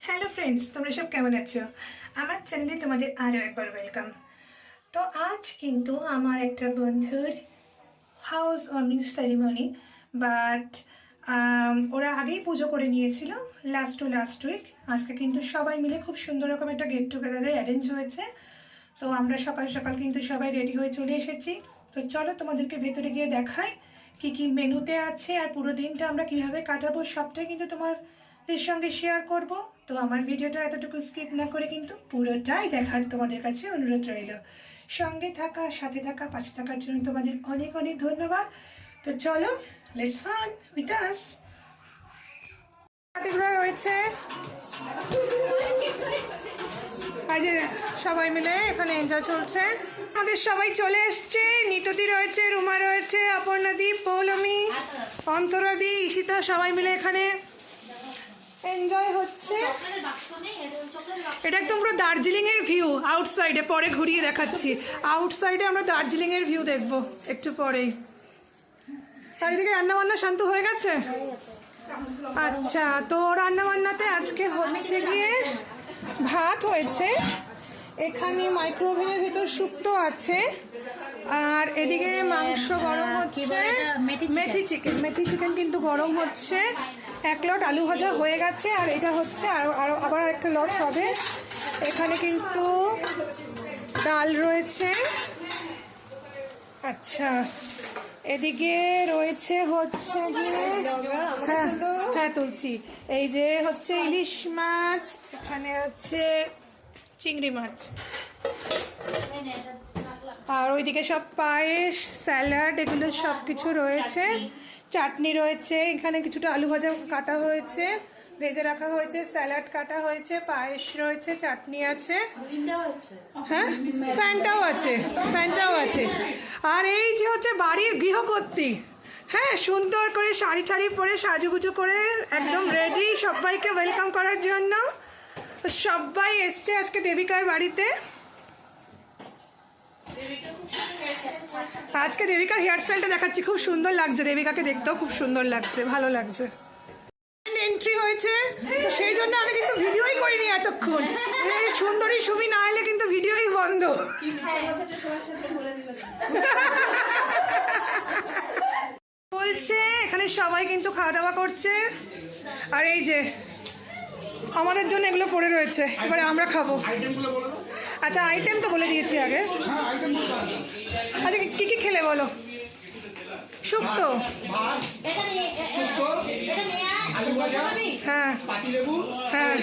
Hello friends, তোমরা সব কেমন আছো? আমার চ্যানেলে তোমাদের আরও একবার ওয়েলকাম। তো আজ কিন্তু আমার একটা বন্ধুর হাউস ওয়ার্মিং সেরিমনি, বাট ওরা আগেই পুজো করে নিয়েছিল লাস্ট উইক। আজকে কিন্তু সবাই মিলে খুব সুন্দর রকম একটা গেট টুগেদারের অ্যারেঞ্জ হয়েছে। তো আমরা সকাল সকাল কিন্তু সবাই রেডি হয়ে চলে এসেছি। তো চলো তোমাদেরকে ভেতরে গিয়ে দেখাই কি কি মেনুতে আছে, আর পুরো দিনটা আমরা কীভাবে কাটাবো সবটাই কিন্তু তোমাদের সঙ্গে শেয়ার করব। তো আমার ভিডিওটা এতটুকু স্কিপ না করে কিন্তু পুরোটাই দেখার তোমাদের কাছে অনুরোধ রইল। সঙ্গে থাকা, সাথে থাকা, পাশে থাকার জন্য তোমাদের অনেক অনেক ধন্যবাদ। তো চলো, লেটস ফান উইথ আস। পার্টিগুলো রয়েছে, আজ সবাই মিলে এখানে এনজয় চলছে। আমাদের সবাই চলে এসছে। নিতদি রয়েছে, রুমা রয়েছে, অপর্ণাদি, পৌলমী, অন্তরাদি, ঈশিতা, সবাই মিলে এখানে এনজয় হচ্ছে। এটা একদম পুরো দার্জিলিংয়ের ভিউ আউটসাইডে, পরে ঘুরিয়ে দেখাচ্ছি। আউটসাইডে আমরা দার্জিলিংয়ের ভিউ দেখবো একটু পরেই। চারিদিকে রান্নাবান্না শান্ত হয়ে গেছে। আচ্ছা, তো রান্নাবান্নাতে আজকে হচ্ছে গিয়ে ভাত হয়েছে, এখানে মাইক্রোওভেনের ভেতর শুক্তো আছে, আর এদিকে মাংস গরম হচ্ছে। মেথি চিকেন কিন্তু গরম হচ্ছে। এক লট আলু ভাজা হয়ে গেছে, আর এটা হচ্ছে আবার একটা লট হবে। এখানে কিন্তু ডাল রয়েছে। আচ্ছা, এদিকে রয়েছে হচ্ছে গিয়ে হ্যাঁ তুলছি। এই যে হচ্ছে ইলিশ মাছ, এখানে আছে চিংড়ি মাছ, আর ওইদিকে সব পায়েস, স্যালাড, এগুলো সব কিছু রয়েছে। চাটনি রয়েছে, এখানে কিছুটা আলু ভাজা কাটা হয়েছে, ভেজে রাখা হয়েছে, স্যালাড কাটা হয়েছে, পায়েস রয়েছে, চাটনি আছে, হ্যাঁ ফ্যানটাও আছে। আর এই যে হচ্ছে বাড়ির গৃহকর্ত্রী, হ্যাঁ সুন্দর করে শাড়ি ঠাড়ি পরে সাজুগুজু করে একদম রেডি সবাইকে ওয়েলকাম করার জন্য। সবাই এসছে আজকে দেবিকার বাড়িতে। আজকে দেবিকার হেয়ারস্টাইলটা দেখাচ্ছি, খুব সুন্দর লাগছে। দেবিকাকে দেখতেও খুব সুন্দর লাগছে, ভালো লাগছে। এন্ট্রি হয়েছে, তো সেই জন্য আমি কিন্তু ভিডিওই করিনি এতক্ষণ। সুন্দরী সুমি না এলে কিন্তু ভিডিওই বন্ধ। বলছে এখানে সবাই কিন্তু খাওয়া দাওয়া করছে, আর এই যে আমাদের জন্য এগুলো পড়ে রয়েছে, এবারে আমরা খাবো। আচ্ছা, আইটেম তো বলে দিয়েছি আগে। আচ্ছা, কি কি খেলে বলো? শুক্তো, হ্যাঁ হ্যাঁ,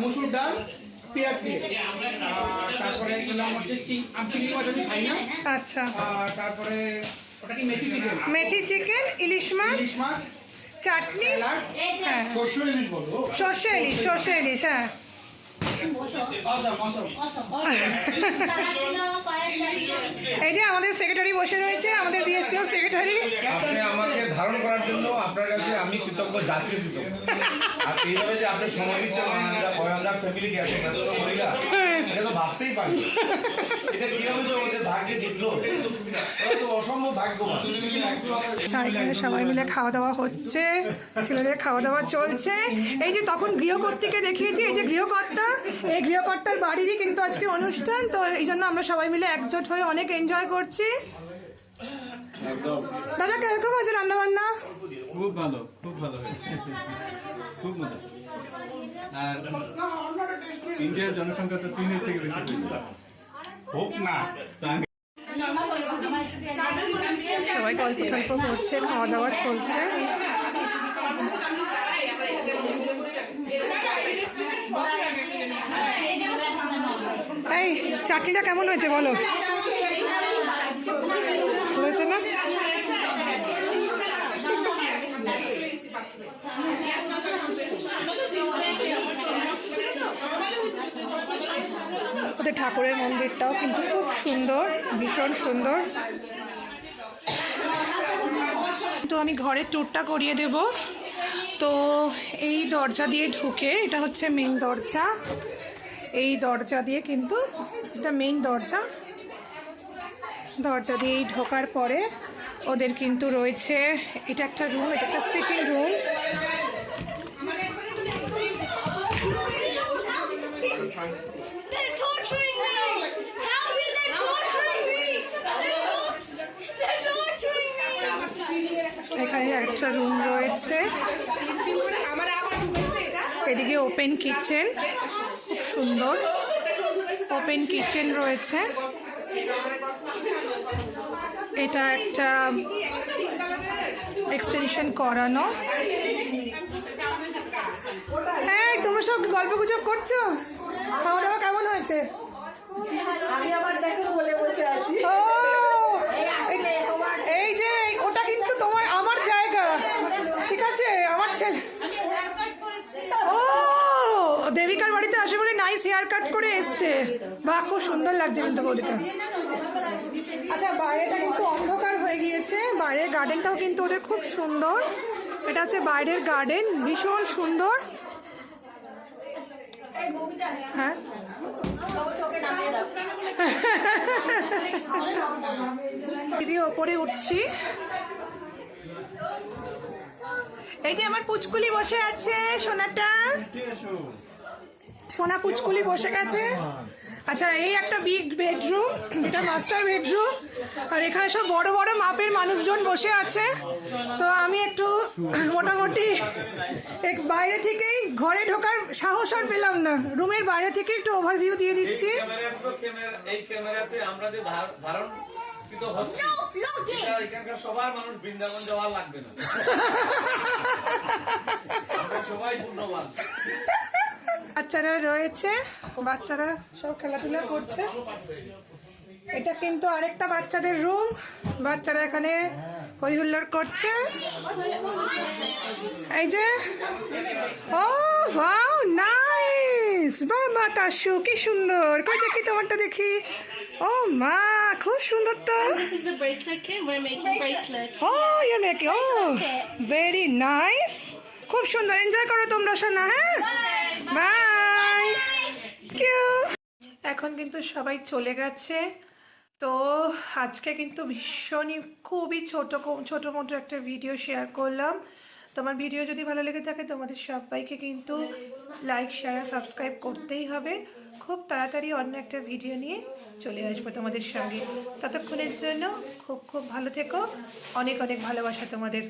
মসুর ডাল, পেঁয়াজ দিয়ে, তারপরে চিংড়ি মাছ আমি খাই না। আচ্ছা, তারপরে ওটা কি মেথি চিকেন, ইলিশ মাছ, চাটনি, হ্যাঁ সর্ষে ইলিশ, হ্যাঁ। এই যে আমাদের সেক্রেটারি বসে রয়েছে, আমাদের বিএসসিও সেক্রেটারি। আপনি আমাকে ধারণ করার জন্য আপনার কাছে আমি কৃতজ্ঞ, জাতীয় কৃতজ্ঞ। আর এইভাবে যে আপনি সময় দিচ্ছেন অয়নদার ফ্যামিলিকে, মহিলা, এটা তো ভাবতেই পারি। এটা কিভাবে যে ওদের ভাগ্যে জিতলো, তো অসম্ভব ভাগ্যবান। এখানে সবাই মিলে খাওয়া দাওয়া হচ্ছে, ছেলেদের খাওয়া দাওয়া চলছে। এই যে তখন গৃহকর্ত্রীকে দেখিয়েছি, এই যে গৃহকর্তা, এই গৃহকর্তার বাড়িরই কিন্তু আজকে অনুষ্ঠান। তো এই জন্য আমরা সবাই মিলে একজোট হয়ে অনেক এনজয় করছি। দাদা, কিরকম হয়েছে রান্না বান্না? খুব ভালো হয়েছে, খুব মজা। আর ইন্ডিয়ার জনসংখ্যা তো 3-এর থেকে বেশি হোক না। সবাই গল্প টল্প করছে, খাওয়া দাওয়া চলছে। এই চাটনিটা কেমন হয়েছে বলো? হয়েছে না? ওদের ঠাকুরের মন্দিরটাও কিন্তু খুব সুন্দর, ভীষণ সুন্দর। তো আমি ঘরের ট্যুরটা করিয়ে দেব। তো এই দরজা দিয়ে ঢুকে, এটা হচ্ছে মেন দরজা, এই দরজা দিয়ে কিন্তু এটা মেইন দরজা দিয়েই ঢোকার পরে ওদের কিন্তু রয়েছে, এটা একটা রুম, এটা একটা sitting room. They're torturing me! Help me! They're torturing me! They're torturing me! এখানে একটা রুম রয়েছে, এদিকে ওপেন কিচেন, খুব সুন্দর ওপেন কিচেন রয়েছে। এটা একটা এক্সটেনশন করানো। হ্যাঁ, তোমরা সব গল্প গুজব করছো? খাওয়া দাওয়া কেমন হয়েছে? আমি আবার দেখো বলে বসে আছি। ও, এই যে ওটা কিন্তু তোমার আমার জায়গা, ঠিক আছে? আমার ছেলে ও দেবিকার বাড়িতে আসে বলে নাইস হেয়ার কাট করে এসছে। বাহ, খুব সুন্দর লাগছে কিন্তু বৌদিটা। আচ্ছা, বাইরেটা কিন্তু অন্ধকার হয়ে গিয়েছে, বাইরের গার্ডেনটাও কিন্তু ওদের খুব সুন্দর। এটা হচ্ছে বাইরের গার্ডেন, ভীষণ সুন্দর। হ্যাঁ, দিদি ওপরে উঠছি। এই যে আমার পুচকুলি বসে আছে, সোনাটা, সোনা পুচকুলি বসে গেছে। আচ্ছা, এই একটা বিগ বেডরুম, এটা মাস্টার বেডরুম, আর এখানে সব বড় বড় মাপের মানুষজন বসে আছে। তো আমি একটু মোটামুটি বাইরে থেকেই ঘরে ঢোকার সাহস আর পেলাম না, রুমের বাইরে থেকে একটু ওভারভিউ দিয়ে দিচ্ছি। এই ক্যামেরাতে আমরা যে ধারণ হচ্ছে, এখানকার সবার মানুষ বৃন্দাবন যাওয়ার লাগবে না, আমরা সবাই পূর্ণবান। বাচ্চারা রয়েছে, বাচ্চারা সব খেলাধুলা করছে। এটা কিন্তু আরেকটা বাচ্চাদের রুম, বাচ্চারা এখানে হই হুল্লোড় করছে। এই যে, ও ওয়াও, নাইস, বাবা তাসু, কি সুন্দর। কই দেখি তোমারটা দেখি। ও মা, খুব সুন্দর তো। This is the bracelet kit. We're making bracelets. Oh you making, oh very nice, খুব সুন্দর। এনজয় করো তোমরা, শোনা। হ্যাঁ, বাই। এখন কিন্তু সবাই চলে গেছে। তো আজকে কিন্তু ভীষণই খুবই ছোট মোটো একটা ভিডিও শেয়ার করলাম। তোমার ভিডিও যদি ভালো লেগে থাকে, তোমাদের সবাইকে কিন্তু লাইক, শেয়ার, সাবস্ক্রাইব করতেই হবে। খুব তাড়াতাড়ি অন্য একটা ভিডিও নিয়ে চলে আসবো তোমাদের সঙ্গে। ততক্ষণের জন্য খুব খুব ভালো থেকো, অনেক অনেক ভালোবাসা তোমাদের।